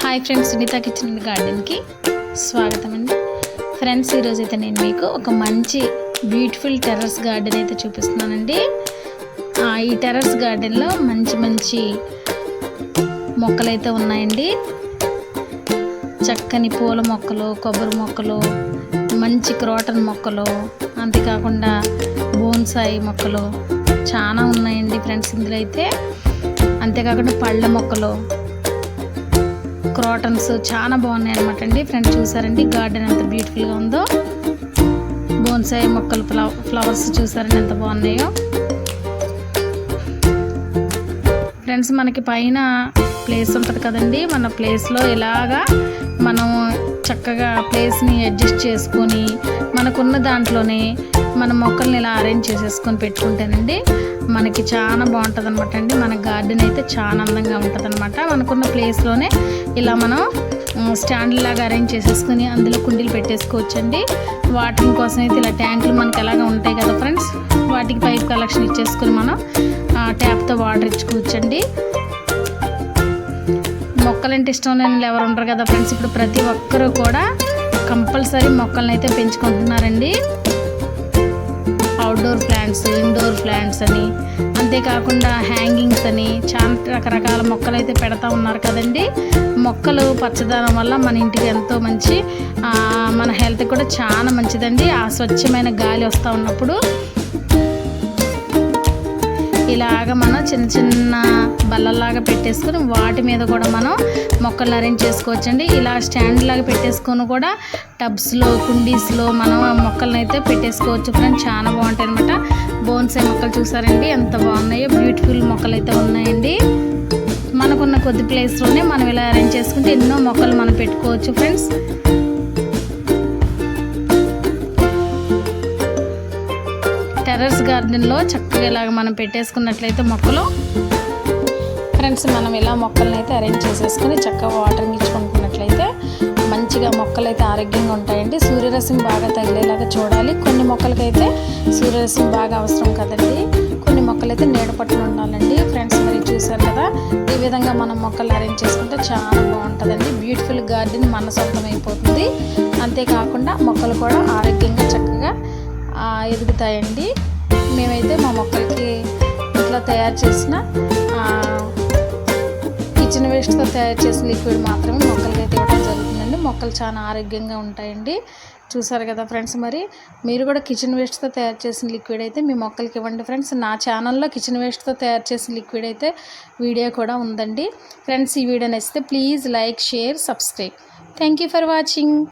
Hi friends, Sunitha kitchen and గార్డెన్కి స్వాగతం అండి. ఫ్రెండ్స్, ఈరోజు అయితే నేను మీకు ఒక మంచి బ్యూటిఫుల్ టెర్రస్ గార్డెన్ అయితే చూపిస్తున్నానండి. ఈ టెర్రస్ గార్డెన్లో మంచి మంచి మొక్కలు అయితే ఉన్నాయండి. చక్కని పూల మొక్కలు, కొబ్బరి మొక్కలు, మంచి క్రోటన్ మొక్కలు, అంతేకాకుండా బోన్సాయి మొక్కలు చాలా ఉన్నాయండి ఫ్రెండ్స్ ఇందులో అయితే. అంతేకాకుండా పళ్ళ మొక్కలు, క్రోటన్స్ చాలా బాగున్నాయి అనమాట అండి. ఫ్రెండ్స్ చూసారండి గార్డెన్ ఎంత బ్యూటిఫుల్గా ఉందో. బోన్సాయి మొక్కలు, ఫ్లవర్స్ చూసారండి ఎంత బాగున్నాయో. ఫ్రెండ్స్ మనకి పైన ప్లేస్ ఉంటుంది కదండి, మన ప్లేస్లో ఇలాగా మనం చక్కగా ప్లేస్ని అడ్జస్ట్ చేసుకొని మనకున్న దాంట్లోనే మన మొక్కల్ని ఇలా అరేంజ్ చేసేసుకొని పెట్టుకుంటేనండి మనకి చాలా బాగుంటుంది అనమాట అండి. మన గార్డెన్ అయితే చాలా అందంగా ఉంటుంది అనమాట. మనకున్న ప్లేస్లోనే ఇలా మనం స్టాండ్ లాగా అరేంజ్ చేసేసుకొని అందులో కుండీలు పెట్టేసుకోవచ్చండి. వాటరింగ్ కోసం అయితే ఇలా ట్యాంకులు మనకి ఎలాగా ఉంటాయి కదా ఫ్రెండ్స్, వాటికి పైప్ కలెక్షన్ ఇచ్చేసుకొని మనం ట్యాప్తో వాటర్ ఇచ్చుకోవచ్చండి. మొక్కలంటే ఇష్టం లేని ఎవరు ఉండరు కదా ఫ్రెండ్స్. ఇప్పుడు ప్రతి ఒక్కరూ కూడా కంపల్సరీ మొక్కలను అయితే పెంచుకుంటున్నారండి. అవుట్డోర్ ప్లాంట్స్, ఇండోర్ ప్లాంట్స్ అని, అంతేకాకుండా హ్యాంగింగ్స్ అని చాలా రకరకాల మొక్కలు అయితే పెడతా ఉన్నారు కదండి. మొక్కలు పచ్చదనం వల్ల మన ఇంటికి ఎంతో మంచి, మన హెల్త్ కూడా చాలా మంచిదండి. ఆ స్వచ్ఛమైన గాలి వస్తూ ఉన్నప్పుడు ఇలాగ మనం చిన్న చిన్న బల్లలాగా పెట్టేసుకొని వాటి మీద కూడా మనం మొక్కలు అరేంజ్ చేసుకోవచ్చండి. ఇలా స్టాండ్ లాగా పెట్టేసుకొని కూడా టబ్స్లో, కుండీస్లో మనం మొక్కలను అయితే పెట్టేసుకోవచ్చు ఫ్రెండ్స్. చాలా బాగుంటాయి అనమాట. బోన్సాయి మొక్కలు చూసారండి ఎంత బాగున్నాయో. బ్యూటిఫుల్ మొక్కలు అయితే ఉన్నాయండి. మనకున్న కొద్ది ప్లేస్లోనే మనం ఇలా అరేంజ్ చేసుకుంటే ఎన్నో మొక్కలు మనం పెట్టుకోవచ్చు ఫ్రెండ్స్. టెర్రస్ గార్డెన్లో చక్కగా ఇలాగ మనం పెట్టేసుకున్నట్లయితే మొక్కలు ఫ్రెండ్స్, మనం ఇలా మొక్కలను అయితే అరేంజ్ చేసేసుకుని చక్కగా వాటరింగ్ ఇచ్చుకుంటున్నట్లయితే మంచిగా మొక్కలు అయితే ఆరోగ్యంగా ఉంటాయండి. సూర్యరశ్మి బాగా తగిలేలాగా చూడాలి. కొన్ని మొక్కలకైతే సూర్యరశ్మి బాగా అవసరం కదండి, కొన్ని మొక్కలైతే నీడ పట్టున ఉండాలండి ఫ్రెండ్స్. మరి చూసారు కదా, ఈ విధంగా మనం మొక్కలు అరేంజ్ చేసుకుంటే చాలా బాగుంటుందండి. బ్యూటిఫుల్ గార్డెన్ మన సొంతం అయిపోతుంది. అంతేకాకుండా మొక్కలు కూడా ఆరోగ్యంగా చక్కగా ఎదుగుతాయండి. మేమైతే మా మొక్కలకి ఇంట్లో తయారు చేసిన కిచెన్ వేస్ట్తో తయారు చేసిన లిక్విడ్ మాత్రమే మొక్కలకి అయితే ఇవ్వడం జరుగుతుందండి. మొక్కలు చాలా ఆరోగ్యంగా ఉంటాయండి. చూసారు కదా ఫ్రెండ్స్, మరి మీరు కూడా కిచెన్ వేస్ట్తో తయారు చేసిన లిక్విడ్ అయితే మీ మొక్కలకి ఇవ్వండి ఫ్రెండ్స్. నా ఛానల్లో కిచెన్ వేస్ట్తో తయారు చేసిన లిక్విడ్ అయితే వీడియో కూడా ఉందండి ఫ్రెండ్స్. ఈ వీడియో నచ్చితే please like, share, subscribe. Thank you for watching.